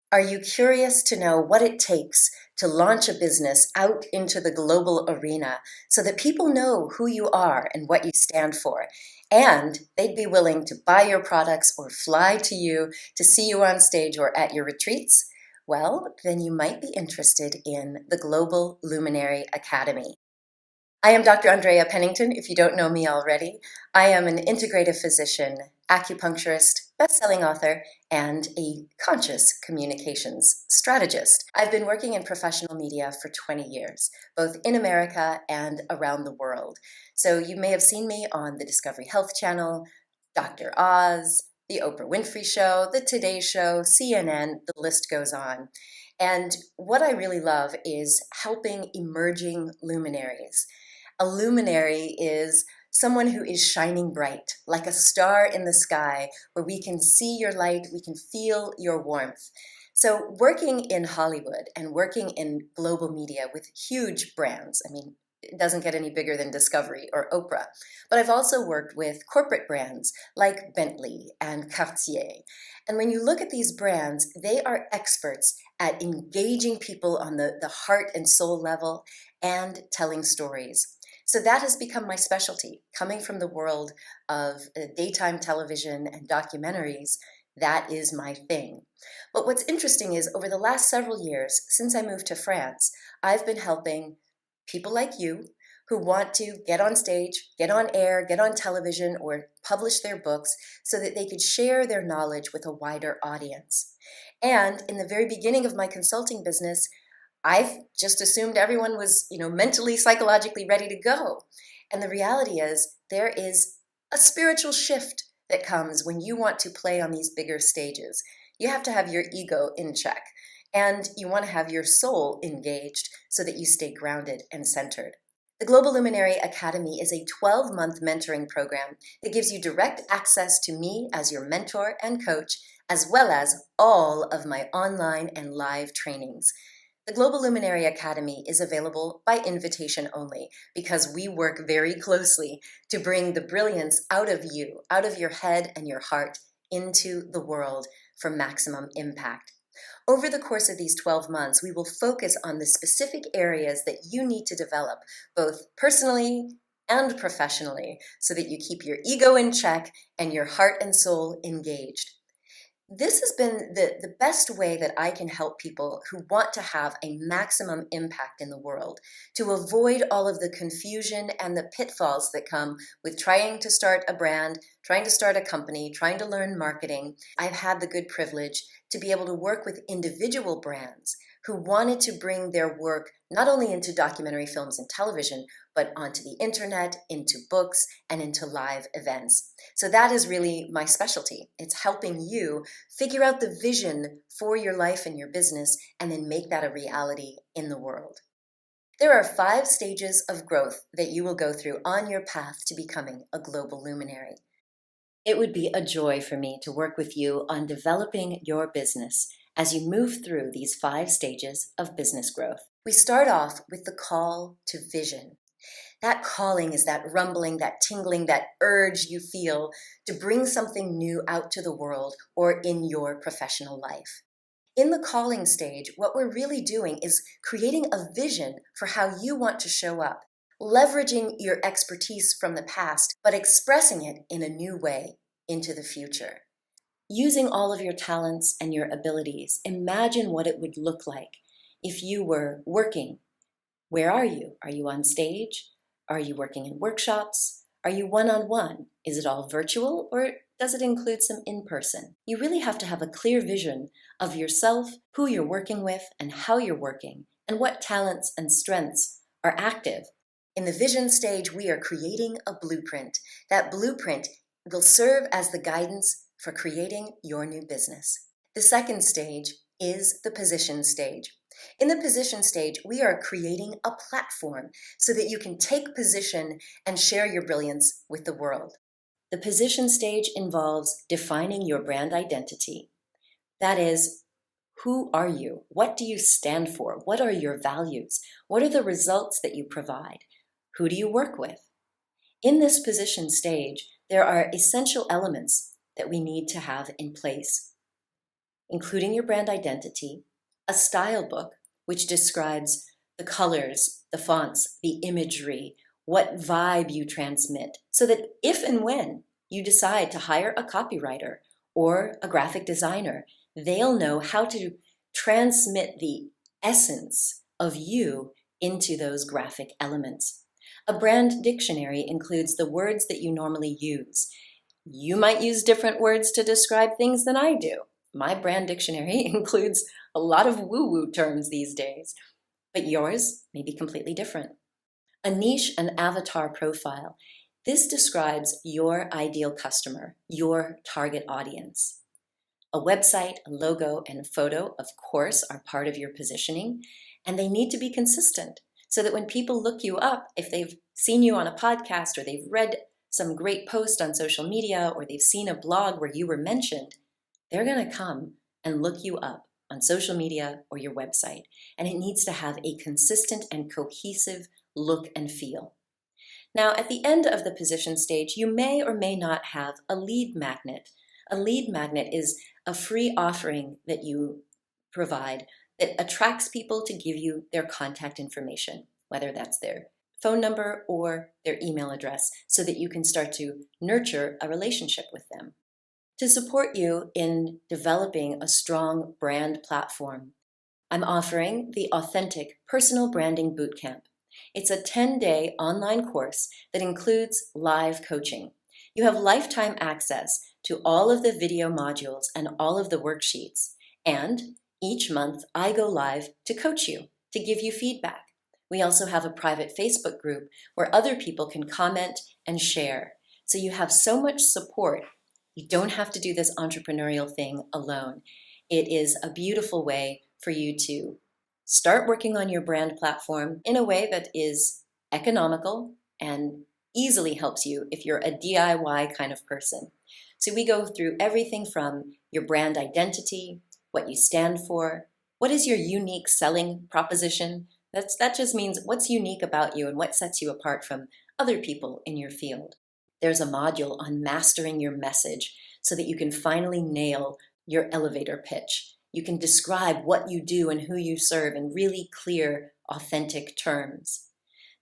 Are you curious to know what it takes to launch a business out into the global arena so that people know who you are and what you stand for? And they'd be willing to buy your products or fly to you to see you on stage or at your retreats? Well, then you might be interested in the Global Luminary Academy. I am Dr. Andrea Pennington, if you don't know me already. I am an integrative physician, acupuncturist, best-selling author, and a conscious communications strategist. I've been working in professional media for 20 years, both in America and around the world. So you may have seen me on the Discovery Health Channel, Dr. Oz, The Oprah Winfrey Show, The Today Show, CNN, the list goes on. And what I really love is helping emerging luminaries. A luminary is someone who is shining bright, like a star in the sky, where we can see your light, we can feel your warmth. So working in Hollywood and working in global media with huge brands, I mean, it doesn't get any bigger than Discovery or Oprah. But I've also worked with corporate brands like Bentley and Cartier. And when you look at these brands, they are experts at engaging people on the heart and soul level and telling stories. So that has become my specialty. Coming from the world of daytime television and documentaries, that is my thing. But what's interesting is over the last several years, since I moved to France, I've been helping people like you who want to get on stage, get on air, get on television, or publish their books so that they could share their knowledge with a wider audience. And in the very beginning of my consulting business, I've just assumed everyone was, mentally, psychologically ready to go. And the reality is there is a spiritual shift that comes when you want to play on these bigger stages. You have to have your ego in check, and you want to have your soul engaged so that you stay grounded and centered. The Global Luminary Academy is a 12-month mentoring program that gives you direct access to me as your mentor and coach, as well as all of my online and live trainings. The Global Luminary Academy is available by invitation only because we work very closely to bring the brilliance out of you, out of your head and your heart, into the world for maximum impact. Over the course of these 12 months, we will focus on the specific areas that you need to develop, both personally and professionally, so that you keep your ego in check and your heart and soul engaged. This has been the best way that I can help people who want to have a maximum impact in the world, to avoid all of the confusion and the pitfalls that come with trying to start a brand, trying to start a company, trying to learn marketing. I've had the good privilege to be able to work with individual brands who wanted to bring their work not only into documentary films and television, but onto the internet, into books, and into live events. So that is really my specialty. It's helping you figure out the vision for your life and your business and then make that a reality in the world. There are 5 stages of growth that you will go through on your path to becoming a global luminary. It would be a joy for me to work with you on developing your business as you move through these 5 stages of business growth. We start off with the call to vision. That calling is that rumbling, that tingling, that urge you feel to bring something new out to the world or in your professional life. In the calling stage, what we're really doing is creating a vision for how you want to show up, leveraging your expertise from the past, but expressing it in a new way into the future. Using all of your talents and your abilities, imagine what it would look like if you were working. Where are you? Are you on stage? Are you working in workshops? Are you one-on-one? Is it all virtual, or does it include some in-person? You really have to have a clear vision of yourself, who you're working with, and how you're working, and what talents and strengths are active. In the vision stage, we are creating a blueprint. That blueprint will serve as the guidance for creating your new business. The second stage is the position stage. In the position stage, we are creating a platform so that you can take position and share your brilliance with the world. The position stage involves defining your brand identity. That is, who are you? What do you stand for? What are your values? What are the results that you provide? Who do you work with? In this position stage, there are essential elements that we need to have in place. including your brand identity, a style book, which describes the colors, the fonts, the imagery, what vibe you transmit, so that if and when you decide to hire a copywriter or a graphic designer, they'll know how to transmit the essence of you into those graphic elements. A brand dictionary includes the words that you normally use. You might use different words to describe things than I do. My brand dictionary includes a lot of woo-woo terms these days, but yours may be completely different. A niche and avatar profile. This describes your ideal customer, your target audience. A website, a logo, and a photo, of course, are part of your positioning, and they need to be consistent so that when people look you up, if they've seen you on a podcast or they've read some great post on social media or they've seen a blog where you were mentioned, they're going to come and look you up on social media or your website, and it needs to have a consistent and cohesive look and feel. Now, at the end of the position stage, you may or may not have a lead magnet. A lead magnet is a free offering that you provide that attracts people to give you their contact information, whether that's their phone number or their email address, so that you can start to nurture a relationship with them. To support you in developing a strong brand platform, I'm offering the Authentic Personal Branding Bootcamp. It's a 10-day online course that includes live coaching. You have lifetime access to all of the video modules and all of the worksheets. And each month I go live to coach you, to give you feedback. We also have a private Facebook group where other people can comment and share. So you have so much support. You don't have to do this entrepreneurial thing alone. It is a beautiful way for you to start working on your brand platform in a way that is economical and easily helps you if you're a DIY kind of person. So we go through everything from your brand identity, what you stand for, what is your unique selling proposition. That just means what's unique about you and what sets you apart from other people in your field. There's a module on mastering your message so that you can finally nail your elevator pitch. You can describe what you do and who you serve in really clear, authentic terms.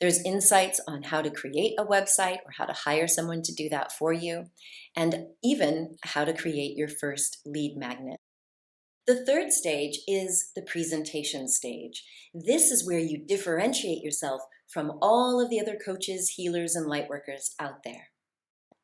There's insights on how to create a website or how to hire someone to do that for you, and even how to create your first lead magnet. The third stage is the presentation stage. This is where you differentiate yourself from all of the other coaches, healers, and lightworkers out there.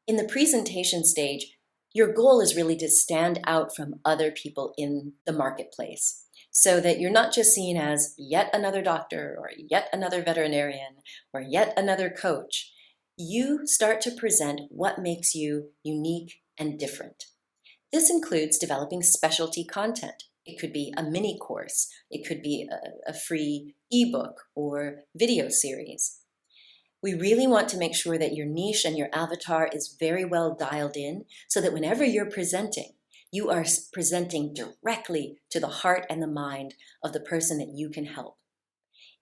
In the presentation stage, your goal is really to stand out from other people in the marketplace so that you're not just seen as yet another doctor or yet another veterinarian or yet another coach. You start to present what makes you unique and different. This includes developing specialty content. It could be a mini course. It could be a free ebook or video series. We really want to make sure that your niche and your avatar is very well dialed in so that whenever you're presenting, you are presenting directly to the heart and the mind of the person that you can help.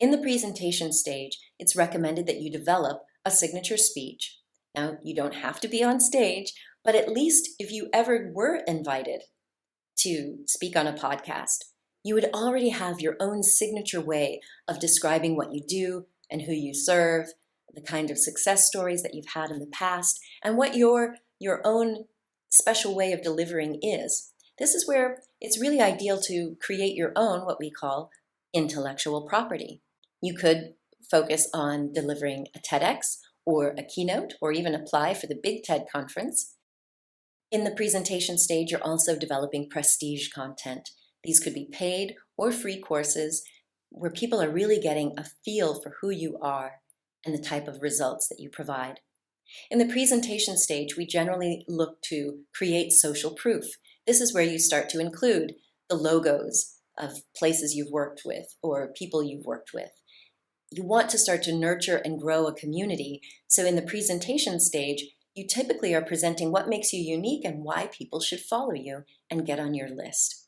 In the presentation stage, it's recommended that you develop a signature speech. Now, you don't have to be on stage, but at least if you ever were invited to speak on a podcast, you would already have your own signature way of describing what you do and who you serve, the kind of success stories that you've had in the past, and what your own special way of delivering is. This is where it's really ideal to create your own, what we call, intellectual property. You could focus on delivering a TEDx or a keynote, or even apply for the Big TED conference. In the presentation stage, you're also developing prestige content. These could be paid or free courses where people are really getting a feel for who you are and the type of results that you provide. In the presentation stage, we generally look to create social proof. This is where you start to include the logos of places you've worked with or people you've worked with. You want to start to nurture and grow a community. So in the presentation stage, you typically are presenting what makes you unique and why people should follow you and get on your list.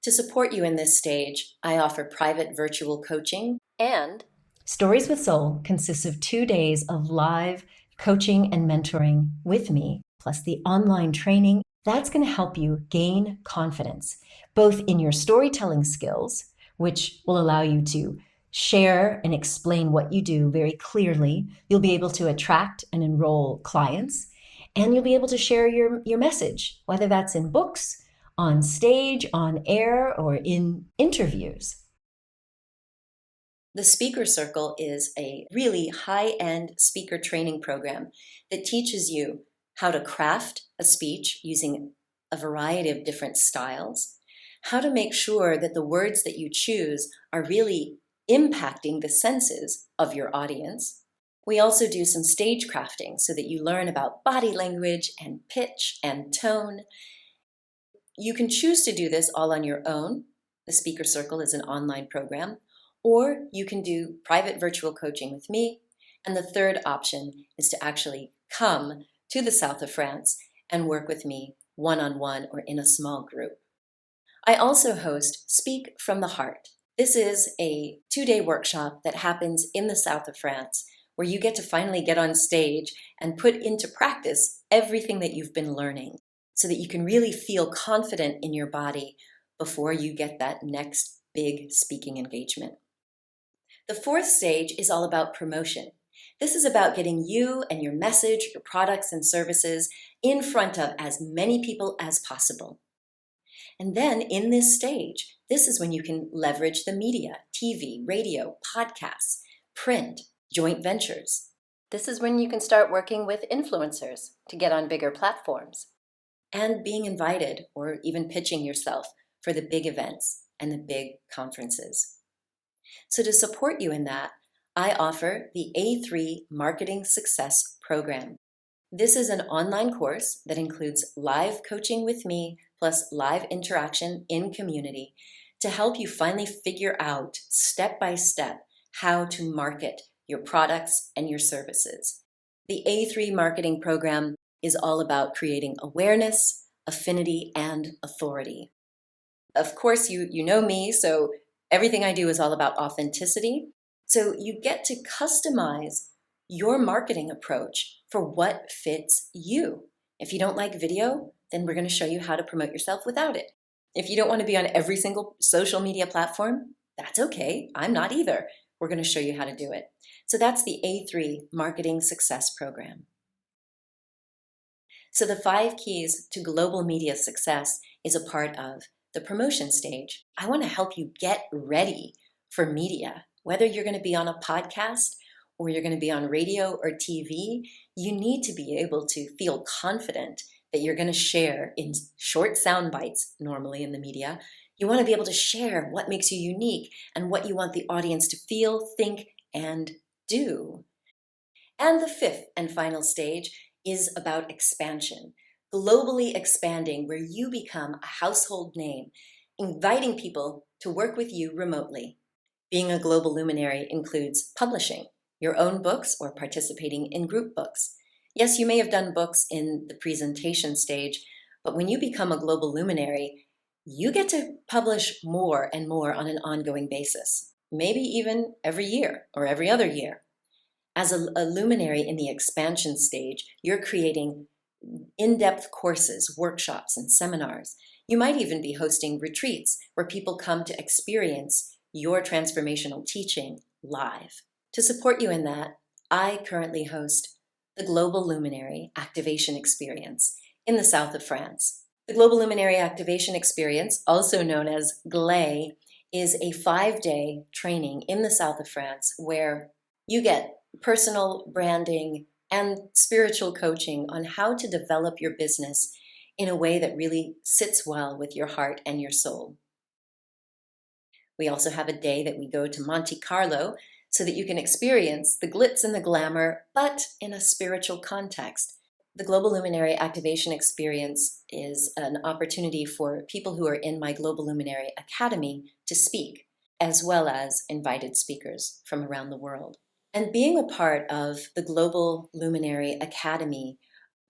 To support you in this stage, I offer private virtual coaching, and Stories with Soul consists of 2 days of live coaching and mentoring with me, plus the online training That's going to help you gain confidence, both in your storytelling skills, which will allow you to share and explain what you do very clearly. You'll be able to attract and enroll clients, and you'll be able to share your message, whether that's in books, on stage, on air, or in interviews. The Speaker Circle is a really high-end speaker training program that teaches you how to craft a speech using a variety of different styles, how to make sure that the words that you choose are really impacting the senses of your audience. We also do some stage crafting so that you learn about body language and pitch and tone. You can choose to do this all on your own. The Speaker Circle is an online program, or you can do private virtual coaching with me. And the third option is to actually come to the south of France and work with me one-on-one or in a small group. I also host Speak from the Heart. This is a 2-day workshop that happens in the south of France, where you get to finally get on stage and put into practice everything that you've been learning so that you can really feel confident in your body before you get that next big speaking engagement. The fourth stage is all about promotion. This is about getting you and your message, your products and services in front of as many people as possible. And then in this stage, this is when you can leverage the media, TV, radio, podcasts, print, joint ventures. This is when you can start working with influencers to get on bigger platforms and being invited or even pitching yourself for the big events and the big conferences. So to support you in that, I offer the A3 Marketing Success Program. This is an online course that includes live coaching with me plus live interaction in community to help you finally figure out step by step how to market your products and your services. The A3 Marketing Program is all about creating awareness, affinity, and authority. Of course, you know me, so everything I do is all about authenticity. So you get to customize your marketing approach for what fits you. If you don't like video, then we're going to show you how to promote yourself without it. If you don't want to be on every single social media platform, that's okay. I'm not either. We're going to show you how to do it. So that's the A3 Marketing Success Program. So the 5 keys to global media success is a part of the promotion stage. I want to help you get ready for media. Whether you're going to be on a podcast or you're going to be on radio or TV, you need to be able to feel confident that you're going to share in short sound bites, normally in the media. You want to be able to share what makes you unique and what you want the audience to feel, think, and do. And the 5th and final stage is about expansion, globally expanding where you become a household name, inviting people to work with you remotely. Being a global luminary includes publishing your own books or participating in group books. Yes, you may have done books in the presentation stage, but when you become a global luminary, you get to publish more and more on an ongoing basis, maybe even every year or every other year. As a luminary in the expansion stage, you're creating in-depth courses, workshops, and seminars. You might even be hosting retreats where people come to experience your transformational teaching live. To support you in that, I currently host the Global Luminary Activation Experience in the south of France. The Global Luminary Activation Experience, also known as GLAY, is a 5-day training in the south of France where you get personal branding and spiritual coaching on how to develop your business in a way that really sits well with your heart and your soul. We also have a day that we go to Monte Carlo so that you can experience the glitz and the glamour, but in a spiritual context. The Global Luminary Activation Experience is an opportunity for people who are in my Global Luminary Academy to speak, as well as invited speakers from around the world. And being a part of the Global Luminary Academy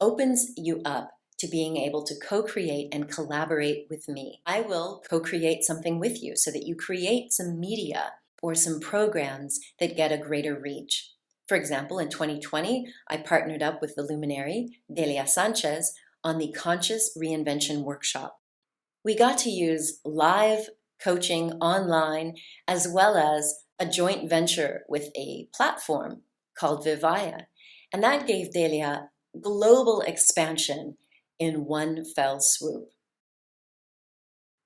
opens you up to being able to co-create and collaborate with me. I will co-create something with you so that you create some media or some programs that get a greater reach. For example, in 2020, I partnered up with the luminary Delia Sanchez on the Conscious Reinvention Workshop. We got to use live coaching online as well as a joint venture with a platform called Vivaya. And that gave Delia global expansion in one fell swoop.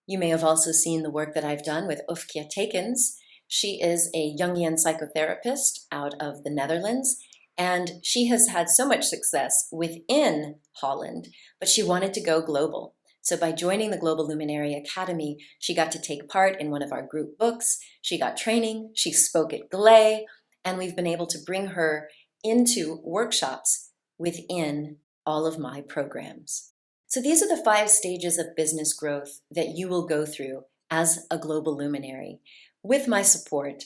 You may have also seen the work that I've done with Ufkia Tekens. She is a Jungian psychotherapist out of the Netherlands, and she has had so much success within Holland, but she wanted to go global. So by joining the Global Luminary Academy, she got to take part in one of our group books, she got training, she spoke at GLE, and we've been able to bring her into workshops within all of my programs. So these are the 5 stages of business growth that you will go through as a global luminary, with my support,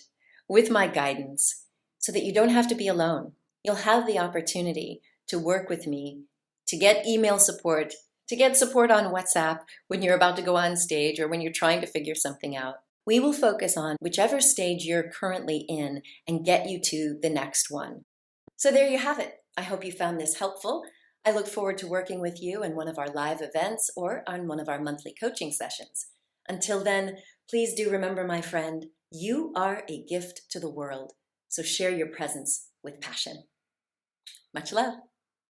with my guidance, so that you don't have to be alone. You'll have the opportunity to work with me, to get email support, to get support on WhatsApp when you're about to go on stage or when you're trying to figure something out. We will focus on whichever stage you're currently in and get you to the next one. So there you have it. I hope you found this helpful. I look forward to working with you in one of our live events or on one of our monthly coaching sessions. Until then, please do remember, my friend, you are a gift to the world. So share your presence with passion. Much love.